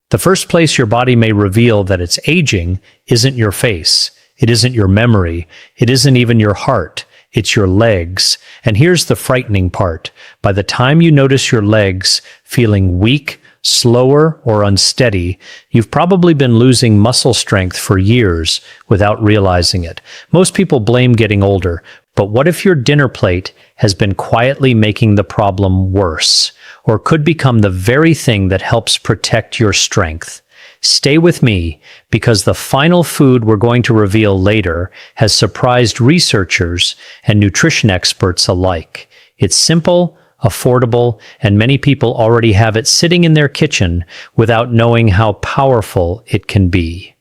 The first place your body may reveal that it's aging isn't your face. It isn't your memory. It isn't even your heart. It's your legs. And here's the frightening part. By the time you notice your legs feeling weak, slower, or unsteady, you've probably been losing muscle strength for years without realizing it. Most people blame getting older, but what if your dinner plate has been quietly making the problem worse, or could become the very thing that helps protect your strength? Stay with me, because the final food we're going to reveal later has surprised researchers and nutrition experts alike. It's simple, affordable, and many people already have it sitting in their kitchen without knowing how powerful it can be.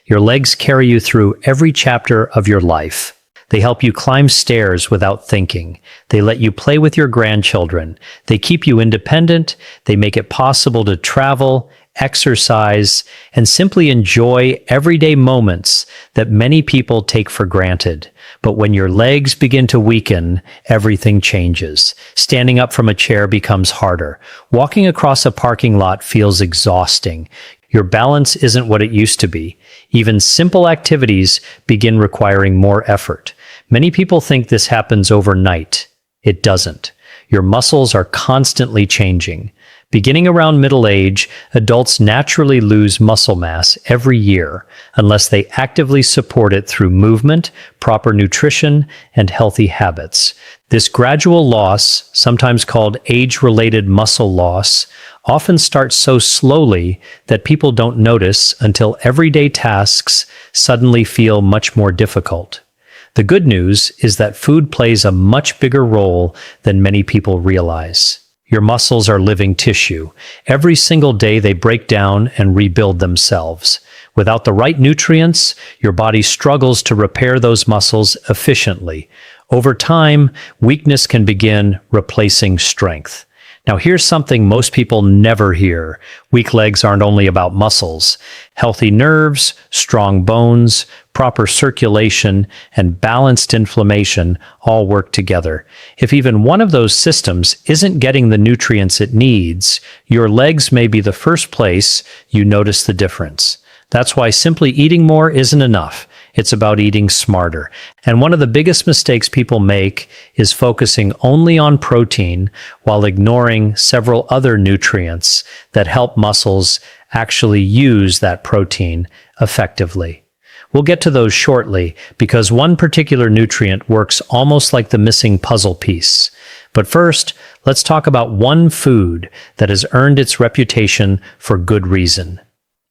Your legs carry you through every chapter of your life. They help you climb stairs without thinking. They let you play with your grandchildren. They keep you independent. They make it possible to travel, exercise, and simply enjoy everyday moments that many people take for granted. But when your legs begin to weaken, everything changes. Standing up from a chair becomes harder. Walking across a parking lot feels exhausting. Your balance isn't what it used to be. Even simple activities begin requiring more effort. Many people think this happens overnight. It doesn't. Your muscles are constantly changing. Beginning around middle age, adults naturally lose muscle mass every year unless they actively support it through movement, proper nutrition, and healthy habits. This gradual loss, sometimes called age-related muscle loss, often starts so slowly that people don't notice until everyday tasks suddenly feel much more difficult. The good news is that food plays a much bigger role than many people realize. Your muscles are living tissue. Every single day they break down and rebuild themselves. Without the right nutrients, your body struggles to repair those muscles efficiently. Over time, weakness can begin replacing strength. Now here's something most people never hear. Weak legs aren't only about muscles. Healthy nerves, strong bones, proper circulation, and balanced inflammation all work together. If even one of those systems isn't getting the nutrients it needs, your legs may be the first place you notice the difference. That's why simply eating more isn't enough. It's about eating smarter. And one of the biggest mistakes people make is focusing only on protein while ignoring several other nutrients that help muscles actually use that protein effectively. We'll get to those shortly, because one particular nutrient works almost like the missing puzzle piece. But first, let's talk about one food that has earned its reputation for good reason: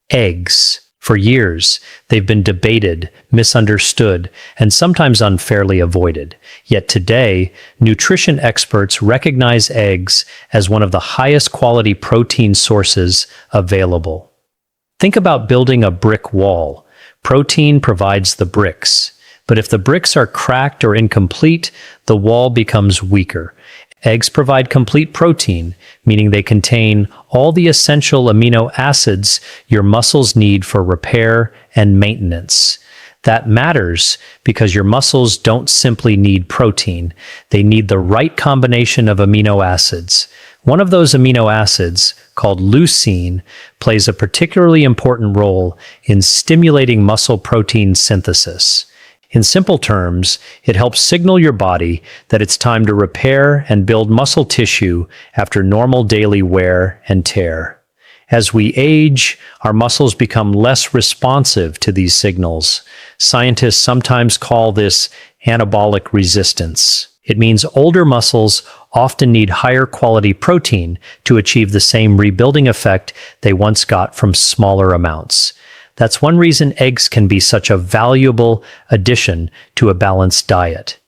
eggs. For years, they've been debated, misunderstood, and sometimes unfairly avoided. Yet today, nutrition experts recognize eggs as one of the highest quality protein sources available. Think about building a brick wall. Protein provides the bricks. But if the bricks are cracked or incomplete, the wall becomes weaker. Eggs provide complete protein, meaning they contain all the essential amino acids your muscles need for repair and maintenance. That matters because your muscles don't simply need protein. They need the right combination of amino acids. One of those amino acids, called leucine, plays a particularly important role in stimulating muscle protein synthesis. In simple terms, it helps signal your body that it's time to repair and build muscle tissue after normal daily wear and tear. As we age, our muscles become less responsive to these signals. Scientists sometimes call this anabolic resistance. It means older muscles often need higher quality protein to achieve the same rebuilding effect they once got from smaller amounts. That's one reason eggs can be such a valuable addition to a balanced diet.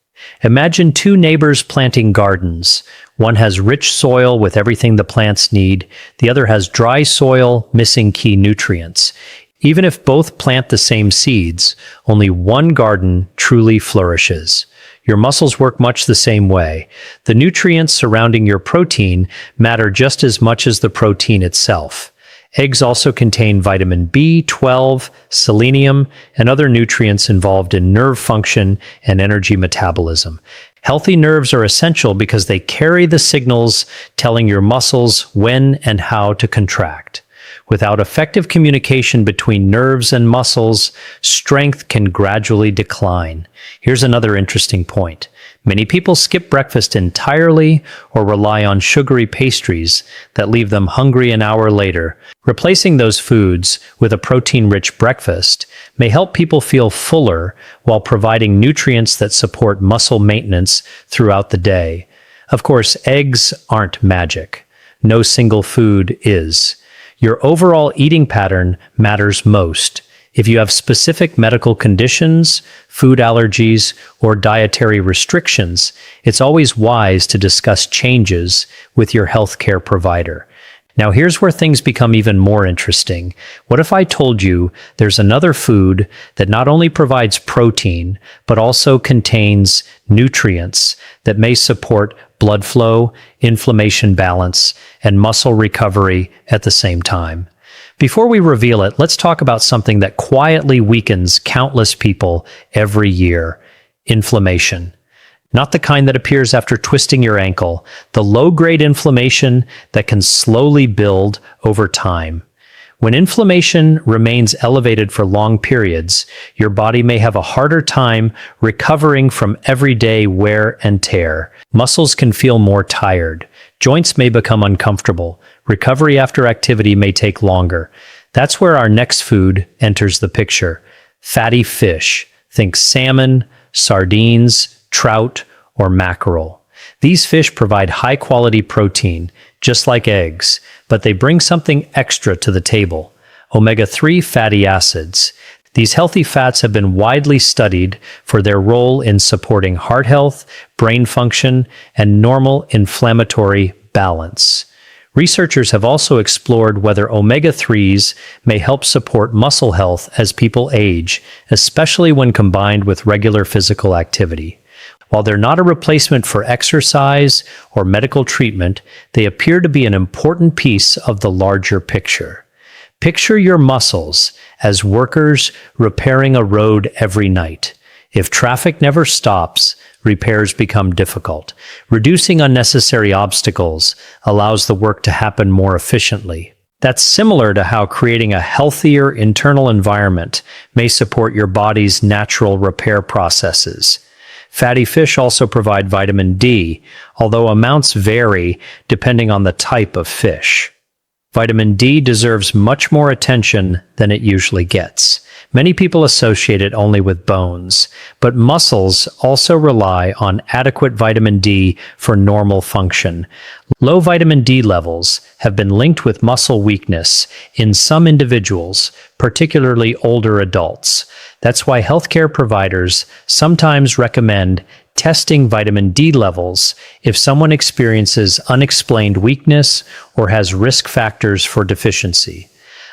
Imagine two neighbors planting gardens. One has rich soil with everything the plants need. The other has dry soil missing key nutrients. Even if both plant the same seeds, only one garden truly flourishes. Your muscles work much the same way. The nutrients surrounding your protein matter just as much as the protein itself. Eggs also contain vitamin B12, selenium, and other nutrients involved in nerve function and energy metabolism. Healthy nerves are essential because they carry the signals telling your muscles when and how to contract. Without effective communication between nerves and muscles, strength can gradually decline. Here's another interesting point. Many people skip breakfast entirely or rely on sugary pastries that leave them hungry an hour later. Replacing those foods with a protein-rich breakfast may help people feel fuller while providing nutrients that support muscle maintenance throughout the day. Of course, eggs aren't magic. No single food is. Your overall eating pattern matters most. If you have specific medical conditions, food allergies, or dietary restrictions, it's always wise to discuss changes with your healthcare provider. Now here's where things become even more interesting. What if I told you there's another food that not only provides protein, but also contains nutrients that may support blood flow, inflammation balance, and muscle recovery at the same time? Before we reveal it, let's talk about something that quietly weakens countless people every year: inflammation. Not the kind that appears after twisting your ankle, the low-grade inflammation that can slowly build over time. When inflammation remains elevated for long periods, your body may have a harder time recovering from everyday wear and tear. Muscles can feel more tired. Joints may become uncomfortable. Recovery after activity may take longer. That's where our next food enters the picture: fatty fish. Think salmon, sardines, trout, or mackerel. These fish provide high-quality protein, just like eggs, but they bring something extra to the table: omega-3 fatty acids. These healthy fats have been widely studied for their role in supporting heart health, brain function, and normal inflammatory balance. Researchers have also explored whether omega-3s may help support muscle health as people age, especially when combined with regular physical activity. While they're not a replacement for exercise or medical treatment, they appear to be an important piece of the larger picture. Picture your muscles as workers repairing a road every night. If traffic never stops, repairs become difficult. Reducing unnecessary obstacles allows the work to happen more efficiently. That's similar to how creating a healthier internal environment may support your body's natural repair processes. Fatty fish also provide vitamin D, although amounts vary depending on the type of fish. Vitamin D deserves much more attention than it usually gets. Many people associate it only with bones, but muscles also rely on adequate vitamin D for normal function. Low vitamin D levels have been linked with muscle weakness in some individuals, particularly older adults. That's why healthcare providers sometimes recommend testing vitamin D levels if someone experiences unexplained weakness or has risk factors for deficiency.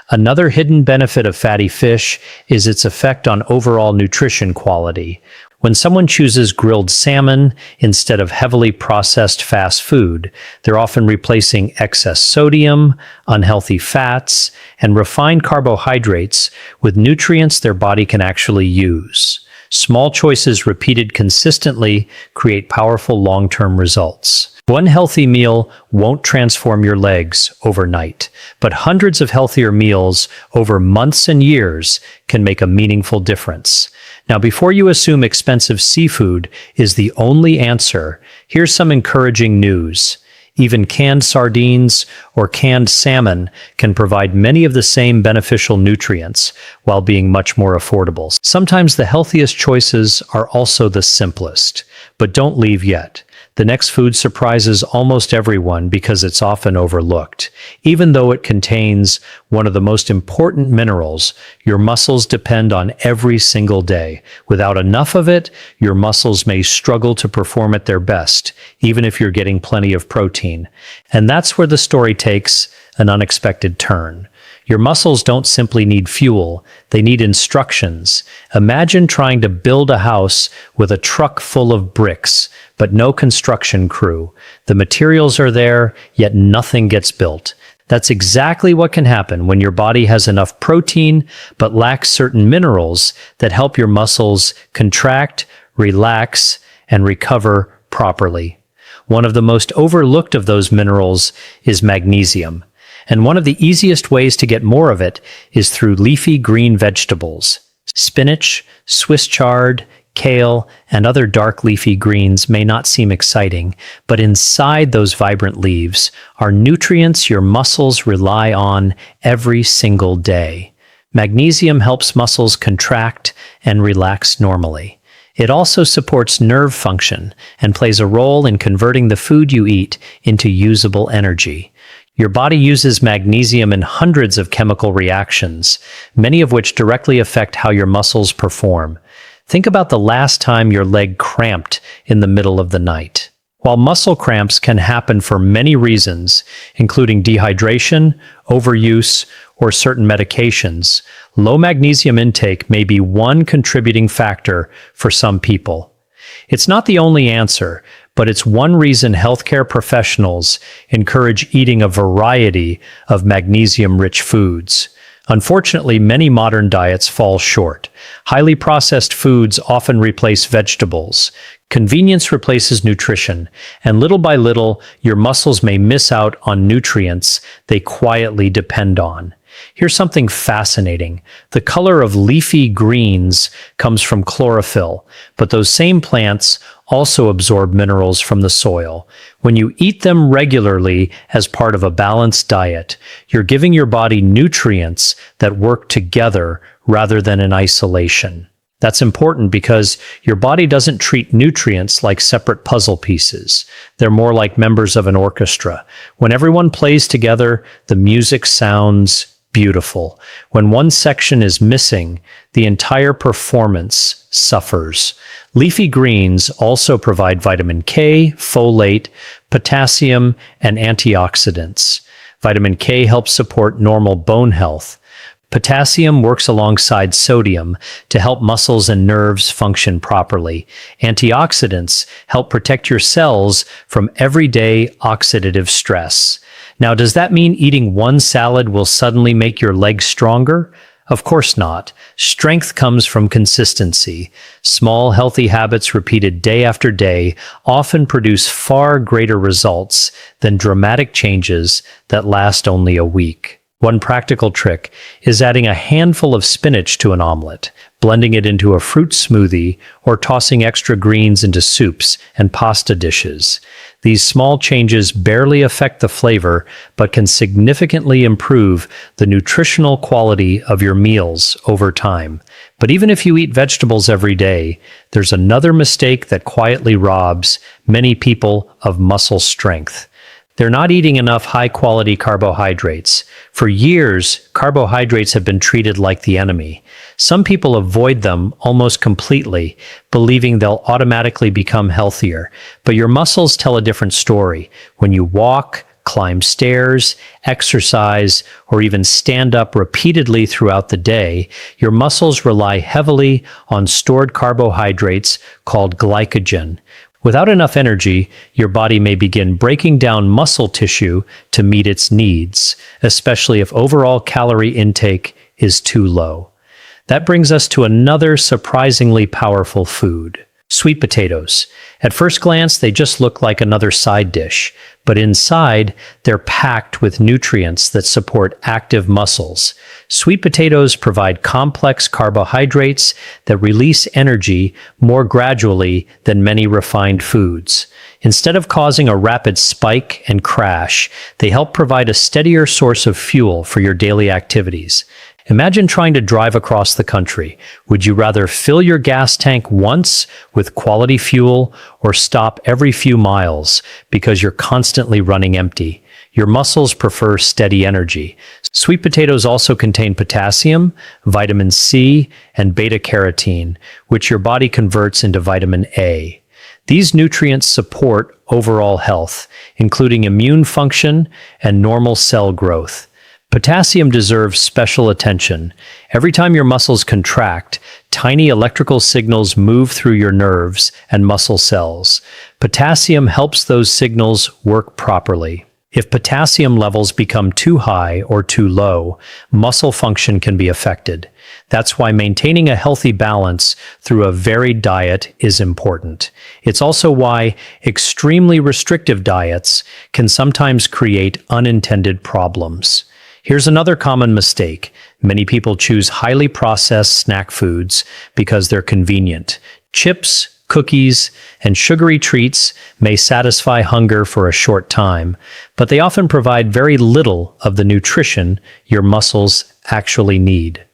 Another hidden benefit of fatty fish is its effect on overall nutrition quality. When someone chooses grilled salmon instead of heavily processed fast food, they're often replacing excess sodium, unhealthy fats, and refined carbohydrates with nutrients their body can actually use. Small choices repeated consistently create powerful long-term results. One healthy meal won't transform your legs overnight, but hundreds of healthier meals over months and years can make a meaningful difference. Now, before you assume expensive seafood is the only answer, here's some encouraging news. Even canned sardines or canned salmon can provide many of the same beneficial nutrients while being much more affordable. Sometimes the healthiest choices are also the simplest, but don't leave yet. The next food surprises almost everyone because it's often overlooked. Even though it contains one of the most important minerals your muscles depend on every single day. Without enough of it, your muscles may struggle to perform at their best, even if you're getting plenty of protein. And that's where the story takes an unexpected turn. Your muscles don't simply need fuel, they need instructions. Imagine trying to build a house with a truck full of bricks, but no construction crew. The materials are there, yet nothing gets built. That's exactly what can happen when your body has enough protein, but lacks certain minerals that help your muscles contract, relax, and recover properly. One of the most overlooked of those minerals is magnesium. And one of the easiest ways to get more of it is through leafy green vegetables. Spinach, Swiss chard, kale, and other dark leafy greens may not seem exciting, but inside those vibrant leaves are nutrients your muscles rely on every single day. Magnesium helps muscles contract and relax normally. It also supports nerve function and plays a role in converting the food you eat into usable energy. Your body uses magnesium in hundreds of chemical reactions, many of which directly affect how your muscles perform. Think about the last time your leg cramped in the middle of the night. While muscle cramps can happen for many reasons, including dehydration, overuse, or certain medications, low magnesium intake may be one contributing factor for some people. It's not the only answer, but it's one reason healthcare professionals encourage eating a variety of magnesium-rich foods. Unfortunately, many modern diets fall short. Highly processed foods often replace vegetables. Convenience replaces nutrition, and little by little, your muscles may miss out on nutrients they quietly depend on. Here's something fascinating. The color of leafy greens comes from chlorophyll, but those same plants also absorb minerals from the soil. When you eat them regularly as part of a balanced diet, you're giving your body nutrients that work together rather than in isolation. That's important because your body doesn't treat nutrients like separate puzzle pieces. They're more like members of an orchestra. When everyone plays together, the music sounds beautiful. When one section is missing, the entire performance suffers. Leafy greens also provide vitamin K, folate, potassium, and antioxidants. Vitamin K helps support normal bone health. Potassium works alongside sodium to help muscles and nerves function properly. Antioxidants help protect your cells from everyday oxidative stress. Now, does that mean eating one salad will suddenly make your legs stronger? Of course not. Strength comes from consistency. Small, healthy habits repeated day after day often produce far greater results than dramatic changes that last only a week. One practical trick is adding a handful of spinach to an omelet, blending it into a fruit smoothie, or tossing extra greens into soups and pasta dishes. These small changes barely affect the flavor, but can significantly improve the nutritional quality of your meals over time. But even if you eat vegetables every day, there's another mistake that quietly robs many people of muscle strength. They're not eating enough high-quality carbohydrates. For years, carbohydrates have been treated like the enemy. Some people avoid them almost completely, believing they'll automatically become healthier. But your muscles tell a different story. When you walk, climb stairs, exercise, or even stand up repeatedly throughout the day, your muscles rely heavily on stored carbohydrates called glycogen. Without enough energy, your body may begin breaking down muscle tissue to meet its needs, especially if overall calorie intake is too low. That brings us to another surprisingly powerful food: sweet potatoes. At first glance, they just look like another side dish, but inside, they're packed with nutrients that support active muscles. Sweet potatoes provide complex carbohydrates that release energy more gradually than many refined foods. Instead of causing a rapid spike and crash, they help provide a steadier source of fuel for your daily activities. Imagine trying to drive across the country. Would you rather fill your gas tank once with quality fuel or stop every few miles because you're constantly running empty? Your muscles prefer steady energy. Sweet potatoes also contain potassium, vitamin C, and beta-carotene, which your body converts into vitamin A. These nutrients support overall health, including immune function and normal cell growth. Potassium deserves special attention. Every time your muscles contract, tiny electrical signals move through your nerves and muscle cells. Potassium helps those signals work properly. If potassium levels become too high or too low, muscle function can be affected. That's why maintaining a healthy balance through a varied diet is important. It's also why extremely restrictive diets can sometimes create unintended problems. Here's another common mistake. Many people choose highly processed snack foods because they're convenient. Chips, cookies, and sugary treats may satisfy hunger for a short time, but they often provide very little of the nutrition your muscles actually need.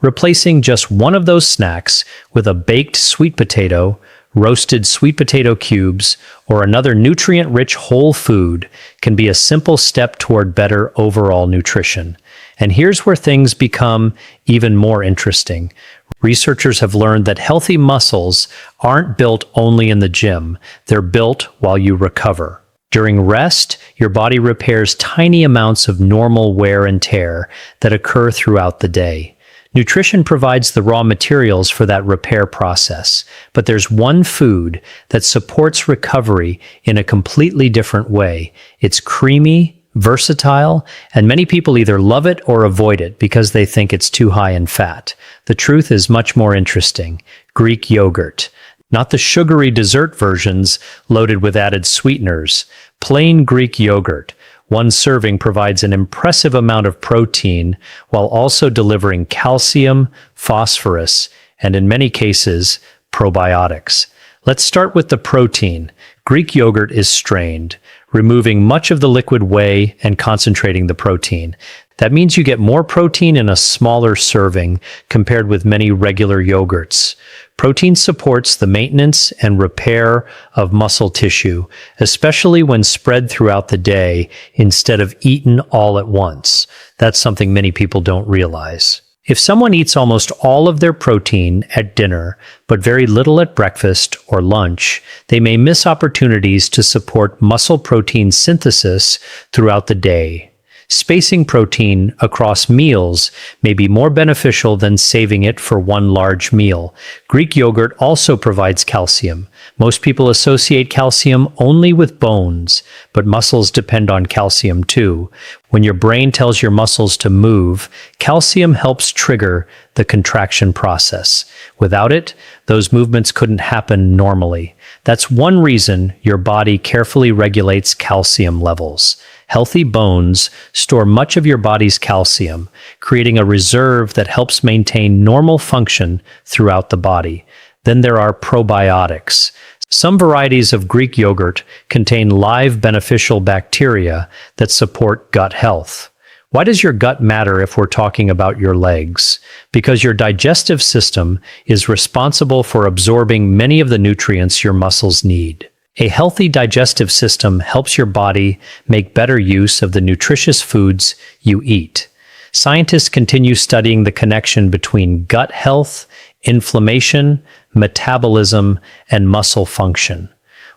Replacing just one of those snacks with a baked sweet potato, roasted sweet potato cubes, or another nutrient-rich whole food can be a simple step toward better overall nutrition. And here's where things become even more interesting. Researchers have learned that healthy muscles aren't built only in the gym, they're built while you recover. During rest, your body repairs tiny amounts of normal wear and tear that occur throughout the day. Nutrition provides the raw materials for that repair process, but there's one food that supports recovery in a completely different way. It's creamy, versatile, and many people either love it or avoid it because they think it's too high in fat. The truth is much more interesting. Greek yogurt. Not the sugary dessert versions loaded with added sweeteners. Plain Greek yogurt. One serving provides an impressive amount of protein while also delivering calcium, phosphorus, and in many cases, probiotics. Let's start with the protein. Greek yogurt is strained, removing much of the liquid whey and concentrating the protein. That means you get more protein in a smaller serving compared with many regular yogurts. Protein supports the maintenance and repair of muscle tissue, especially when spread throughout the day instead of eaten all at once. That's something many people don't realize. If someone eats almost all of their protein at dinner, but very little at breakfast or lunch, they may miss opportunities to support muscle protein synthesis throughout the day. Spacing protein across meals may be more beneficial than saving it for one large meal. Greek yogurt also provides calcium. Most people associate calcium only with bones, but muscles depend on calcium too. When your brain tells your muscles to move, calcium helps trigger the contraction process. Without it, those movements couldn't happen normally. That's one reason your body carefully regulates calcium levels. Healthy bones store much of your body's calcium, creating a reserve that helps maintain normal function throughout the body. Then there are probiotics. Some varieties of Greek yogurt contain live beneficial bacteria that support gut health. Why does your gut matter if we're talking about your legs? Because your digestive system is responsible for absorbing many of the nutrients your muscles need. A healthy digestive system helps your body make better use of the nutritious foods you eat. Scientists continue studying the connection between gut health, inflammation, metabolism, and muscle function.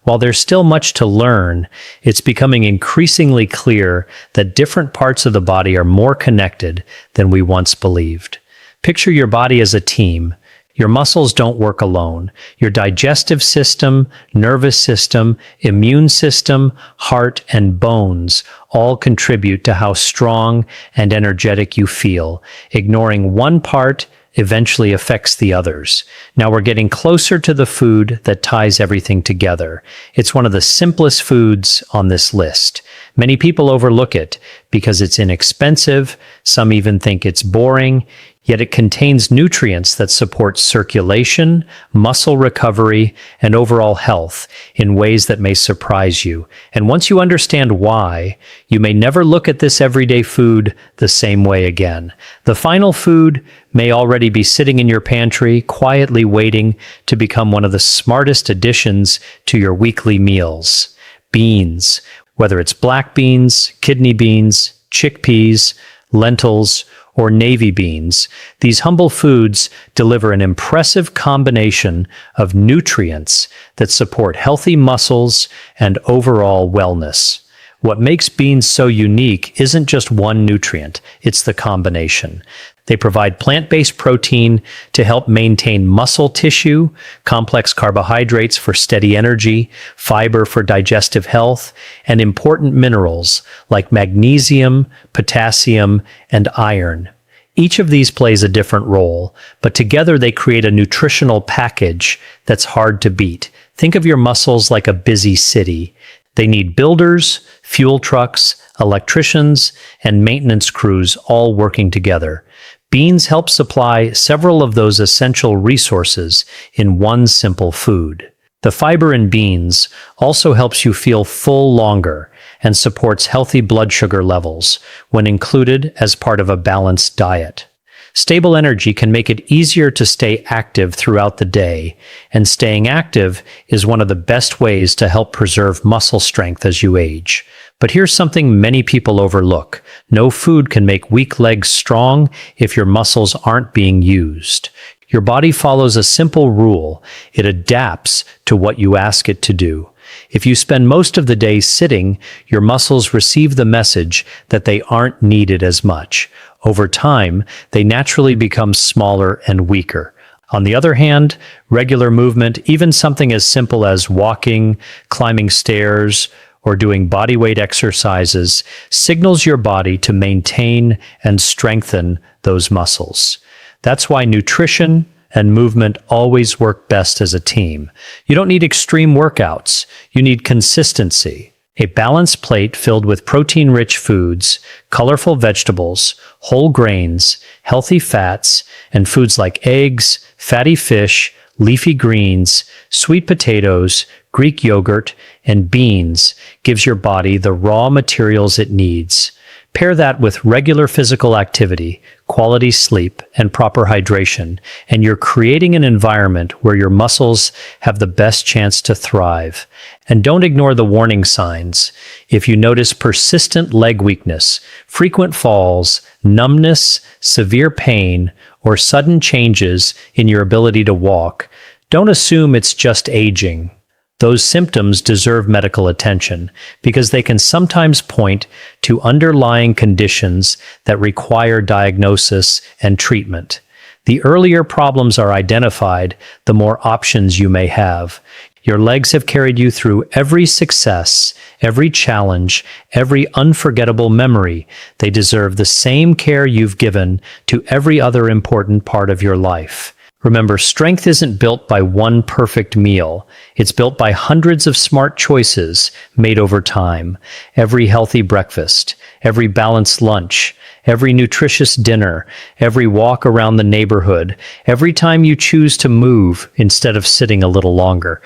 While there's still much to learn, it's becoming increasingly clear that different parts of the body are more connected than we once believed. Picture your body as a team. Your muscles don't work alone. Your digestive system, nervous system, immune system, heart, and bones all contribute to how strong and energetic you feel. Ignoring one part eventually affects the others. Now we're getting closer to the food that ties everything together. It's one of the simplest foods on this list. Many people overlook it because it's inexpensive. Some even think it's boring. Yet it contains nutrients that support circulation, muscle recovery, and overall health in ways that may surprise you. And once you understand why, you may never look at this everyday food the same way again. The final food may already be sitting in your pantry, quietly waiting to become one of the smartest additions to your weekly meals. Beans. Whether it's black beans, kidney beans, chickpeas, lentils, or navy beans, these humble foods deliver an impressive combination of nutrients that support healthy muscles and overall wellness. What makes beans so unique isn't just one nutrient, it's the combination. They provide plant-based protein to help maintain muscle tissue, complex carbohydrates for steady energy, fiber for digestive health, and important minerals like magnesium, potassium, and iron. Each of these plays a different role, but together they create a nutritional package that's hard to beat. Think of your muscles like a busy city. They need builders, fuel trucks, electricians, and maintenance crews all working together. Beans help supply several of those essential resources in one simple food. The fiber in beans also helps you feel full longer and supports healthy blood sugar levels when included as part of a balanced diet. Stable energy can make it easier to stay active throughout the day, and staying active is one of the best ways to help preserve muscle strength as you age. But here's something many people overlook. No food can make weak legs strong if your muscles aren't being used. Your body follows a simple rule. It adapts to what you ask it to do. If you spend most of the day sitting, your muscles receive the message that they aren't needed as much. Over time, they naturally become smaller and weaker. On the other hand, regular movement, even something as simple as walking, climbing stairs, or doing bodyweight exercises, signals your body to maintain and strengthen those muscles. That's why nutrition and movement always work best as a team. You don't need extreme workouts. You need consistency. A balanced plate filled with protein-rich foods, colorful vegetables, whole grains, healthy fats, and foods like eggs, fatty fish, leafy greens, sweet potatoes, Greek yogurt, and beans gives your body the raw materials it needs. Pair that with regular physical activity, quality sleep, and proper hydration, and you're creating an environment where your muscles have the best chance to thrive. And don't ignore the warning signs. If you notice persistent leg weakness, frequent falls, numbness, severe pain, or sudden changes in your ability to walk, don't assume it's just aging. Those symptoms deserve medical attention because they can sometimes point to underlying conditions that require diagnosis and treatment. The earlier problems are identified, the more options you may have. Your legs have carried you through every success, every challenge, every unforgettable memory. They deserve the same care you've given to every other important part of your life. Remember, strength isn't built by one perfect meal. It's built by hundreds of smart choices made over time. Every healthy breakfast, every balanced lunch, every nutritious dinner, every walk around the neighborhood, every time you choose to move instead of sitting a little longer.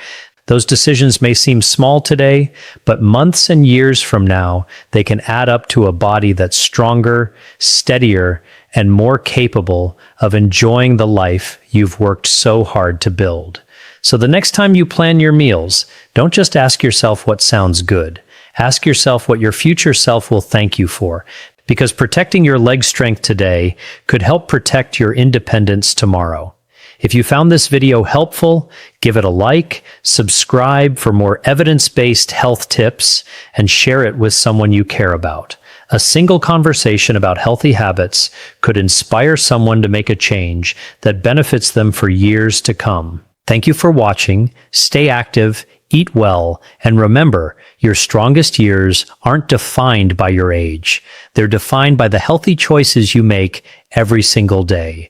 Those decisions may seem small today, but months and years from now, they can add up to a body that's stronger, steadier, and more capable of enjoying the life you've worked so hard to build. So the next time you plan your meals, don't just ask yourself what sounds good. Ask yourself what your future self will thank you for, because protecting your leg strength today could help protect your independence tomorrow. If you found this video helpful, give it a like, subscribe for more evidence-based health tips, and share it with someone you care about. A single conversation about healthy habits could inspire someone to make a change that benefits them for years to come. Thank you for watching. Stay active, eat well, and remember, your strongest years aren't defined by your age. They're defined by the healthy choices you make every single day.